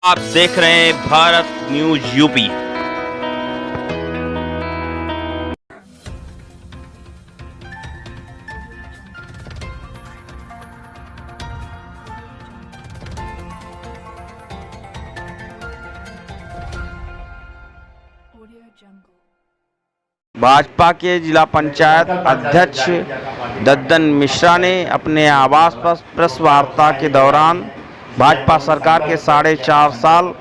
आप देख रहे हैं भारत न्यूज यूपी। भाजपा के जिला पंचायत अध्यक्ष दद्दन मिश्रा ने अपने आवास पर प्रेस वार्ता के दौरान भाजपा सरकार के 4.5 साल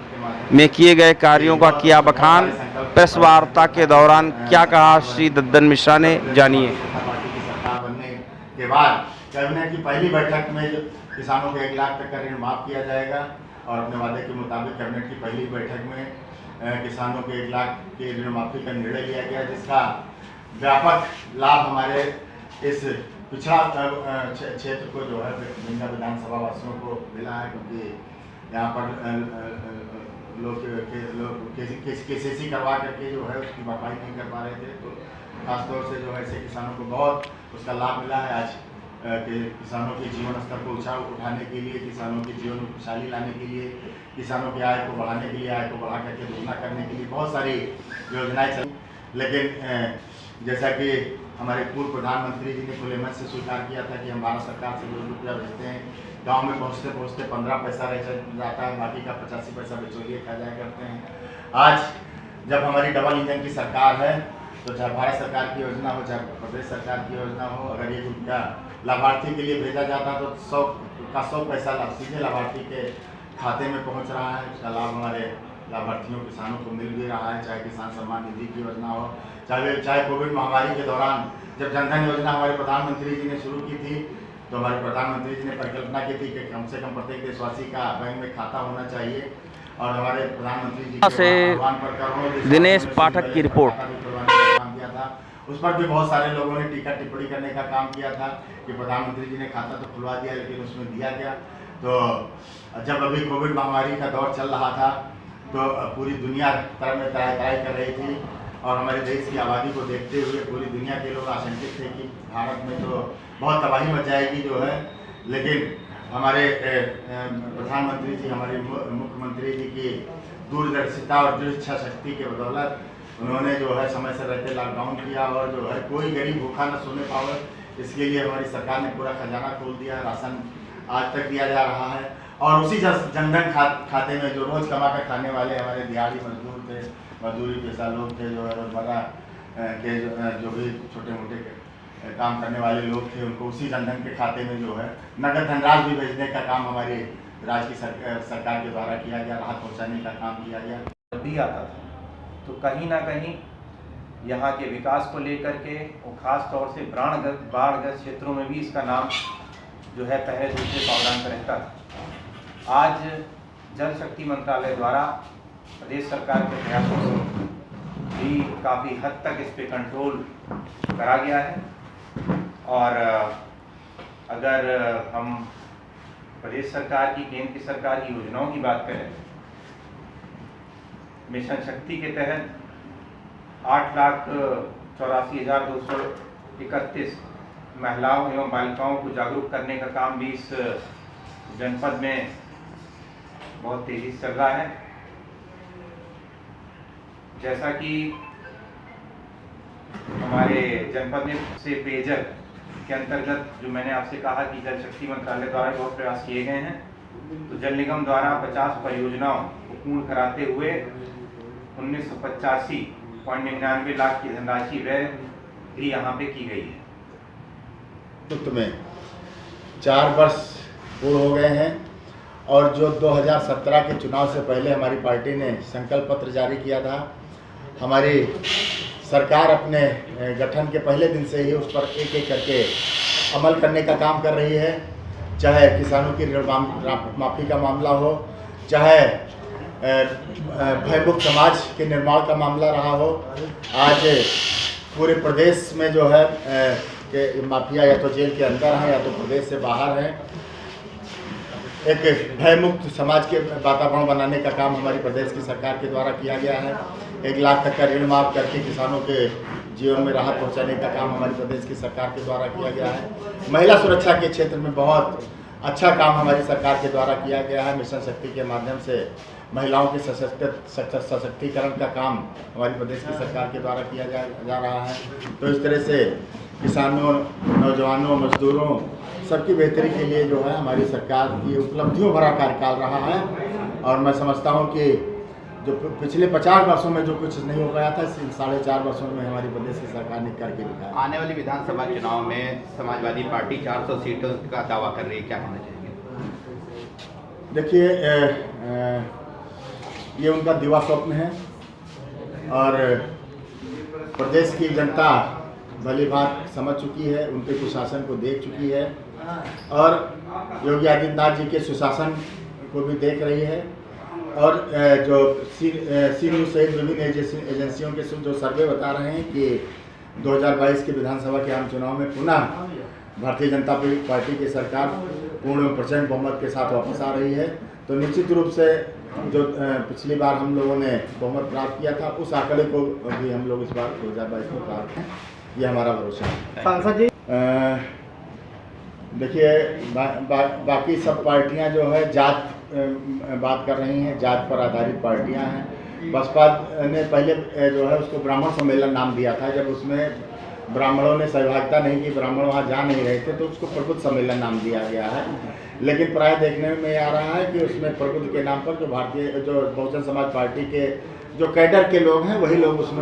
में किए गए कार्यों का किया बखान। प्रेस वार्ता के दौरान क्या कहा श्री दद्दन मिश्रा ने, जानिए। बनने के बाद कैबिनेट की पहली बैठक में किसानों को 1 लाख तक का ऋण माफ किया जाएगा और अपने वादे के मुताबिक कैबिनेट की पहली बैठक में किसानों के 1 लाख के ऋण माफी का निर्णय लिया गया, जिसका व्यापक लाभ हमारे इस पिछड़ा क्षेत्र को जो है बिंगा विधानसभा वासियों को मिला है, क्योंकि यहाँ पर लोग केसीसी करवा करके जो है उसकी भरपाई नहीं कर पा रहे थे। तो खासतौर से जो है ऐसे किसानों को बहुत उसका लाभ मिला है। आज कि किसानों के जीवन स्तर को उठाने के लिए, किसानों के जीवन में खुशहाली लाने के लिए, किसानों की आय को बढ़ाने के लिए, आय को बढ़ा करके दोगुना करने के लिए बहुत सारी योजनाएं चली। लेकिन जैसा कि हमारे पूर्व प्रधानमंत्री जी ने खुले मन से स्वीकार किया था कि हम भारत सरकार से जो रुपया भेजते हैं, गांव में पहुंचते पहुंचते 15 पैसा रह जाता है, बाकी का 85 पैसा बिचौलिए खा जाया करते हैं। आज जब हमारी डबल इंजन की सरकार है, तो चाहे भारत सरकार की योजना हो, चाहे प्रदेश सरकार की योजना हो, अगर ये रुपया लाभार्थी के लिए भेजा जाता तो 100 पैसा सीधे लाभार्थी के खाते में पहुंच रहा है। उसका लाभ हमारे लाभार्थियों किसानों को मिल भी रहा है, चाहे किसान सम्मान निधि की योजना हो, चाहे कोविड महामारी के दौरान जब जनधन योजना हमारे प्रधानमंत्री जी ने शुरू की थी, तो हमारे प्रधानमंत्री जी ने परिकल्पना की थी कि कम से कम प्रत्येक देशवासी का बैंक में खाता होना चाहिए। और हमारे प्रधानमंत्री जी से दिनेश पाठक की रिपोर्ट। उस पर भी बहुत सारे लोगों ने टीका टिप्पणी करने का काम किया था कि प्रधानमंत्री जी ने खाता तो खुलवा दिया, लेकिन उसमें दिया गया। तो जब अभी कोविड महामारी का दौर चल रहा था, तो पूरी दुनिया तरह में तराई कर रही थी और हमारे देश की आबादी को देखते हुए पूरी दुनिया के लोग आशंकित थे कि भारत में तो बहुत तबाही मच जाएगी जो है। लेकिन हमारे प्रधानमंत्री जी, हमारे मुख्यमंत्री जी की दूरदर्शिता और दृढ़ इच्छा शक्ति के बदौलत उन्होंने जो है समय से रहते लॉकडाउन किया और जो है कोई गरीब भूखा न सोने पावे, इसके लिए हमारी सरकार ने पूरा खजाना खोल दिया। राशन आज तक दिया जा रहा है और उसी जनधन खाते में जो रोज कमा कर खाने वाले हमारे दिहाड़ी मजदूर थे, मजदूरी पेशा लोग थे, जो है रोजमर्रा के जो भी छोटे मोटे काम करने वाले लोग थे, उनको उसी जनधन के खाते में जो है नगद धनराशि भी भेजने का काम हमारे राज्य की सरकार के द्वारा किया गया, राहत पहुँचाने का काम किया गया। भी आता था तो कहीं ना कहीं यहाँ के विकास को लेकर के और ख़ास तौर से बाढ़ग्रस्त क्षेत्रों में भी इसका नाम जो है पहले दूसरे पावदान पर रहता था। आज जल शक्ति मंत्रालय द्वारा प्रदेश सरकार के प्रयासों से भी काफ़ी हद तक इस पे कंट्रोल करा गया है। और अगर हम प्रदेश सरकार की, केंद्र की सरकार की योजनाओं की बात करें, मिशन शक्ति के तहत 8,84,231 महिलाओं एवं बालिकाओं को जागरूक करने का काम भी इस जनपद में बहुत तेजी से चल रहा है। जैसा कि हमारे जनपद में से पेयजल के अंतर्गत जो मैंने आपसे कहा कि जल शक्ति मंत्रालय द्वारा बहुत प्रयास किए गए हैं, तो जल निगम द्वारा 50 परियोजनाओं को पूर्ण कराते हुए 1985.99 लाख की धनराशि व्यय भी यहाँ पे की गई है। में 4 वर्ष पूर्ण हो गए हैं और जो 2017 के चुनाव से पहले हमारी पार्टी ने संकल्प पत्र जारी किया था, हमारी सरकार अपने गठन के पहले दिन से ही उस पर एक एक करके अमल करने का काम कर रही है। चाहे किसानों की ऋण माफी का मामला हो, चाहे भयमुक्त समाज के निर्माण का मामला रहा हो। आज पूरे प्रदेश में जो है कि माफिया या तो जेल के अंदर हैं या तो प्रदेश से बाहर हैं। एक भयमुक्त समाज के वातावरण बनाने का काम हमारी प्रदेश की सरकार के द्वारा किया गया है। 1 लाख तक का ऋण माफ करके किसानों के जीवन में राहत पहुंचाने का काम हमारी प्रदेश की सरकार के द्वारा किया गया है। महिला सुरक्षा के क्षेत्र में बहुत अच्छा काम हमारी सरकार के द्वारा किया गया है। मिशन शक्ति के माध्यम से महिलाओं के सशक्तिकरण का काम हमारी प्रदेश की सरकार के द्वारा किया जा रहा है। तो इस तरह से किसानों, नौजवानों, मजदूरों सबकी बेहतरी के लिए जो है हमारी सरकार की उपलब्धियों भरा कार्यकाल रहा है। और मैं समझता हूँ कि जो पिछले 50 वर्षों में जो कुछ नहीं हो पाया था, इन 4.5 वर्षों में हमारी प्रदेश की सरकार ने करके दिखाया। आने वाली विधानसभा चुनाव में समाजवादी पार्टी 400 सीटों का दावा कर रही है, क्या कहना चाहेंगे? देखिए, ये उनका दिवा स्वप्न है और प्रदेश की जनता भली भांति समझ चुकी है, उनके कुशासन को देख चुकी है और योगी आदित्यनाथ जी के सुशासन को भी देख रही है। और जो सी न्यूज़ सहित विभिन्न एजेंसियों के जो सर्वे बता रहे हैं कि 2022 के विधानसभा के आम चुनाव में पुनः भारतीय जनता पार्टी की सरकार पूर्ण प्रचंड बहुमत के साथ वापस आ रही है। तो निश्चित रूप से जो पिछली बार हम लोगों ने बहुमत प्राप्त किया था, उस आंकड़े को भी हम लोग इस बार 2022 में प्राप्त हैं, ये हमारा भरोसा है। सांसद जी, देखिए, बाकी सब पार्टियां जो है जात बात कर रही हैं, जात पर आधारित पार्टियां हैं। बसपा ने पहले जो है उसको ब्राह्मण सम्मेलन नाम दिया था, जब उसमें ब्राह्मणों ने सहभागिता नहीं की, ब्राह्मण वहाँ जा नहीं रहे थे, तो उसको प्रबुद्ध सम्मेलन नाम दिया गया है। लेकिन प्राय देखने में आ रहा है कि उसमें प्रबुद्ध के नाम पर जो बहुजन समाज पार्टी के जो कैडर के लोग हैं वही लोग उसमें